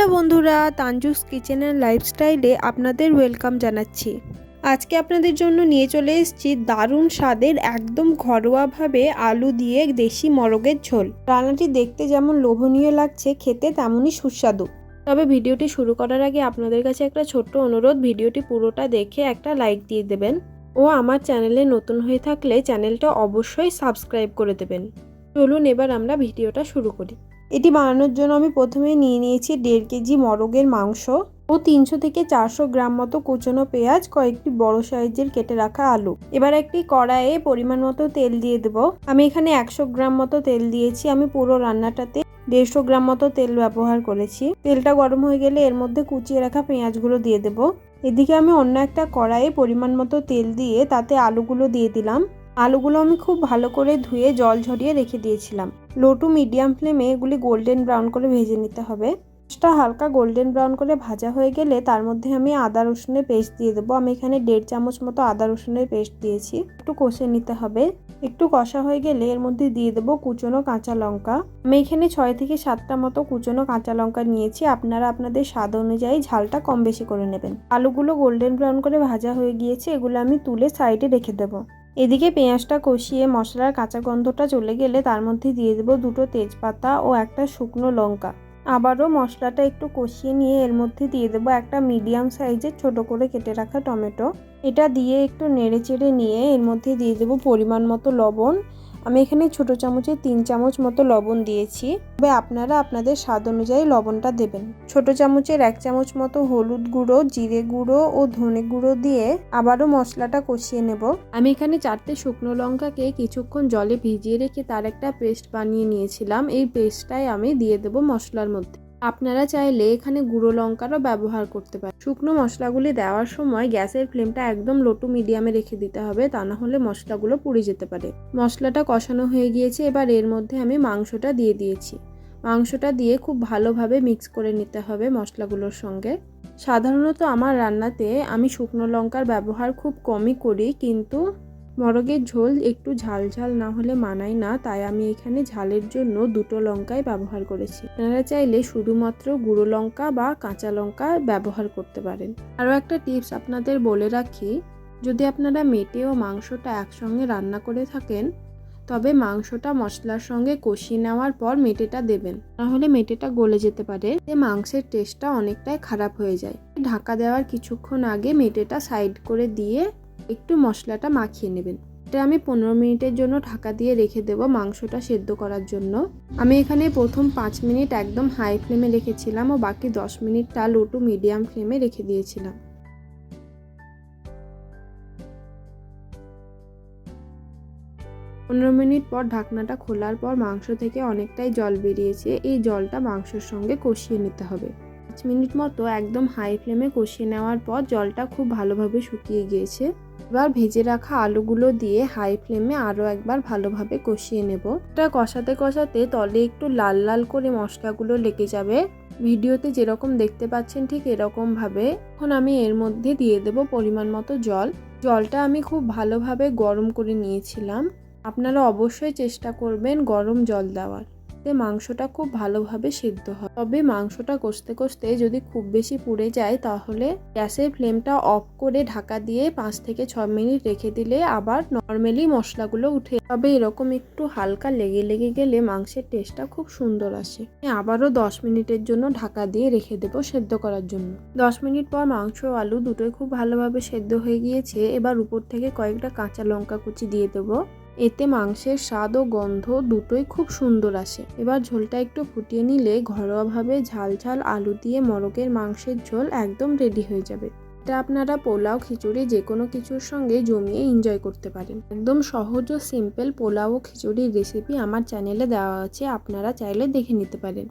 Hello বন্ধুরা, তানজুস কিচেনের লাইফস্টাইলে আপনাদের ওয়েলকাম জানাচ্ছি। আজকে আপনাদের জন্য নিয়ে চলে এসেছি দারুণ স্বাদের একদম ঘরোয়াভাবে আলু দিয়ে দেশি মরগের ঝোল। রান্নাটি দেখতে যেমন লোভনীয় লাগছে, খেতে তেমনই সুস্বাদু। তবে ভিডিওটি শুরু করার আগে আপনাদের কাছে একটা ছোট্ট অনুরোধ, ভিডিওটি পুরোটা দেখে একটা লাইক দিয়ে দেবেন ও আমার চ্যানেলে নতুন হয়ে থাকলে চ্যানেলটা অবশ্যই সাবস্ক্রাইব করে দেবেন। চলুন এবার আমরা ভিডিওটা শুরু করি। এটি বানানোর জন্য আমি প্রথমে নিয়ে নিয়েছি 1.5 কেজি মরগের মাংস ও 300 থেকে 400 গ্রাম মতো কুচনো পেঁয়াজ, কয়েকটি বড় সাইজের কেটে রাখা আলু। এবার একটি কড়াইয়ে পরিমাণ মতো তেল দিয়ে দেব। আমি এখানে 100 গ্রাম মতো তেল দিয়েছি। আমি পুরো রান্নাটাতে 150 গ্রাম মতো তেল ব্যবহার করেছি। তেলটা গরম হয়ে গেলে এর মধ্যে কুচিয়ে রাখা পেঁয়াজগুলো দিয়ে দেব। এদিকে আমি অন্য একটা কড়াইয়ে পরিমাণ মতো তেল দিয়ে তাতে আলুগুলো দিয়ে দিলাম। আলুগুলো আমি খুব ভালো করে ধুয়ে জল ঝরিয়ে রেখে দিয়েছিলাম। লো টু মিডিয়াম ফ্লেমে এগুলি গোল্ডেন ব্রাউন করে ভেজে নিতে হবে। মাছটা হালকা গোল্ডেন ব্রাউন করে ভাজা হয়ে গেলে তার মধ্যে আমি আদা রসুনের পেস্ট দিয়ে দেবো। আমি এখানে 1.5 চামচ মতো আদা রসুনের পেস্ট দিয়েছি। একটু কষে নিতে হবে। একটু কষা হয়ে গেলে এর মধ্যে দিয়ে দেবো কুচনো কাঁচা লঙ্কা। আমি এখানে 6 থেকে 7টা মতো কুচনো কাঁচা লঙ্কা নিয়েছি। আপনারা আপনাদের স্বাদ অনুযায়ী ঝালটা কম বেশি করে নেবেন। আলুগুলো গোল্ডেন ব্রাউন করে ভাজা হয়ে গিয়েছে, এগুলো আমি তুলে সাইডে রেখে দেবো। এদিকে পেঁয়াজটা কষিয়ে মশলার কাঁচা গন্ধটা চলে গেলে তার মধ্যে দিয়ে দেবো 2টো তেজপাতা ও একটা শুকনো লঙ্কা। আবারও মশলাটা একটু কষিয়ে নিয়ে এর মধ্যে দিয়ে দেবো একটা মিডিয়াম সাইজের ছোট করে কেটে রাখা টমেটো। এটা দিয়ে একটু নেড়ে চেড়ে নিয়ে এর মধ্যে দিয়ে দেবো পরিমাণ মতো লবণ। আমি এখানে ছোট চামচে 3 চামচ মতো লবণ দিয়েছি। তবে আপনারা আপনাদের স্বাদ অনুযায়ী লবণটা দেবেন। ছোট চামচের 1 চামচ মতো হলুদ গুঁড়ো, জিরে গুঁড়ো ও ধনে গুঁড়ো দিয়ে আবারও মশলাটা কষিয়ে নেব। আমি এখানে 4টে শুকনো লঙ্কাকে কিছুক্ষণ জলে ভিজিয়ে রেখে তার একটা পেস্ট বানিয়ে নিয়েছিলাম। এই পেস্টটাই আমি দিয়ে দেব মশলার মধ্যে। আপনারা চাইলে এখানে গুঁড়ো লঙ্কারও ব্যবহার করতে পারেন। শুকনো মশলাগুলি দেওয়ার সময় গ্যাসের ফ্লেমটা একদম লো টু মিডিয়ামে রেখে দিতে হবে, তা না হলে মশলাগুলো পুড়ে যেতে পারে। মশলাটা কষানো হয়ে গিয়েছে, এবার এর মধ্যে আমি মাংসটা দিয়ে দিয়েছি। মাংসটা দিয়ে খুব ভালোভাবে মিক্স করে নিতে হবে মশলাগুলোর সঙ্গে। সাধারণত আমার রান্নাতে আমি শুকনো লঙ্কার ব্যবহার খুব কমই করি, কিন্তু মরগের ঝোল একটু ঝাল ঝাল না হলে মানায় না, তাই আমি এখানে ঝালের জন্য 2টো লঙ্কাই ব্যবহার করেছি। আপনারা চাইলে শুধুমাত্র গুঁড়ো লঙ্কা বা কাঁচা লঙ্কা ব্যবহার করতে পারেন। আরও একটা টিপস আপনাদের বলে রাখি, যদি আপনারা মেটে ও মাংসটা একসঙ্গে রান্না করে থাকেন তবে মাংসটা মশলার সঙ্গে কষিয়ে নেওয়ার পর মেটেটা দেবেন, নাহলে মেটেটা গলে যেতে পারে, মাংসের টেস্টটা অনেকটাই খারাপ হয়ে যায়। ঢাকা দেওয়ার কিছুক্ষণ আগে মেটেটা সাইড করে দিয়ে একটু মশলাটা মাখিয়ে নেবেন। এটা আমি 15 মিনিটের জন্য ঢাকা দিয়ে রেখে দেব মাংসটা সেদ্ধ করার জন্য। আমি এখানে প্রথম 5 মিনিট একদম হাই ফ্লেমে রেখেছিলাম ও বাকি 10 মিনিটটা লো টু মিডিয়াম ফ্লেমে রেখে দিয়েছিলাম। 15 মিনিট পর ঢাকনাটা খোলার পর মাংস থেকে অনেকটাই জল বেরিয়েছে। এই জলটা মাংসের সঙ্গে কষিয়ে নিতে হবে। 5 মিনিট মতো একদম হাই ফ্লেমে কষিয়ে নেওয়ার পর জলটা খুব ভালোভাবে শুকিয়ে গিয়েছে। এবার ভেজে রাখা আলুগুলো দিয়ে হাই ফ্লেমে আরও একবার ভালোভাবে কষিয়ে নেব। এটা কষাতে কষাতে তলে একটু লাল লাল করে মশলাগুলো লেগে যাবে। ভিডিওতে যেরকম দেখতে পাচ্ছেন ঠিক এরকমভাবে। এখন আমি এর মধ্যে দিয়ে দেব পরিমাণ মতো জল। জলটা আমি খুব ভালোভাবে গরম করে নিয়েছিলাম। আপনারা অবশ্যই চেষ্টা করবেন গরম জল দেওয়ার, এতে মাংসটা খুব ভালোভাবে সেদ্ধ হয়। তবে মাংসটা কষতে কষতে যদি খুব বেশি পুড়ে যায় তাহলে গ্যাসের ফ্লেমটা অফ করে ঢাকা দিয়ে 5 থেকে 6 মিনিট রেখে দিলে আবার নর্মালি মশলাগুলো উঠে, তবে এরকম একটু হালকা লেগে লেগে গেলে মাংসের টেস্টটা খুব সুন্দর আসে। আবারও 10 মিনিটের জন্য ঢাকা দিয়ে রেখে দেবো সেদ্ধ করার জন্য। 10 মিনিট পর মাংস আলু দুটোই খুব ভালোভাবে সেদ্ধ হয়ে গিয়েছে। এবার উপর থেকে কয়েকটা কাঁচা লঙ্কা কুচি দিয়ে দেবো। এতে মাংসের স্বাদ ও গন্ধ দুটোই খুব সুন্দর আসে। এবার ঝোলটা একটু ফুটিয়ে নিলে ঘরোয়াভাবে ঝাল ঝাল আলু দিয়ে মরগের মাংসের ঝোল একদম রেডি হয়ে যাবে। এটা আপনারা পোলাও, খিচুড়ি যে কোনো কিছুর সঙ্গে জমিয়ে এনজয় করতে পারেন। একদম সহজ ও সিম্পল পোলাও ও খিচুড়ির রেসিপি আমার চ্যানেলে দেওয়া আছে, আপনারা চাইলে দেখে নিতে পারেন।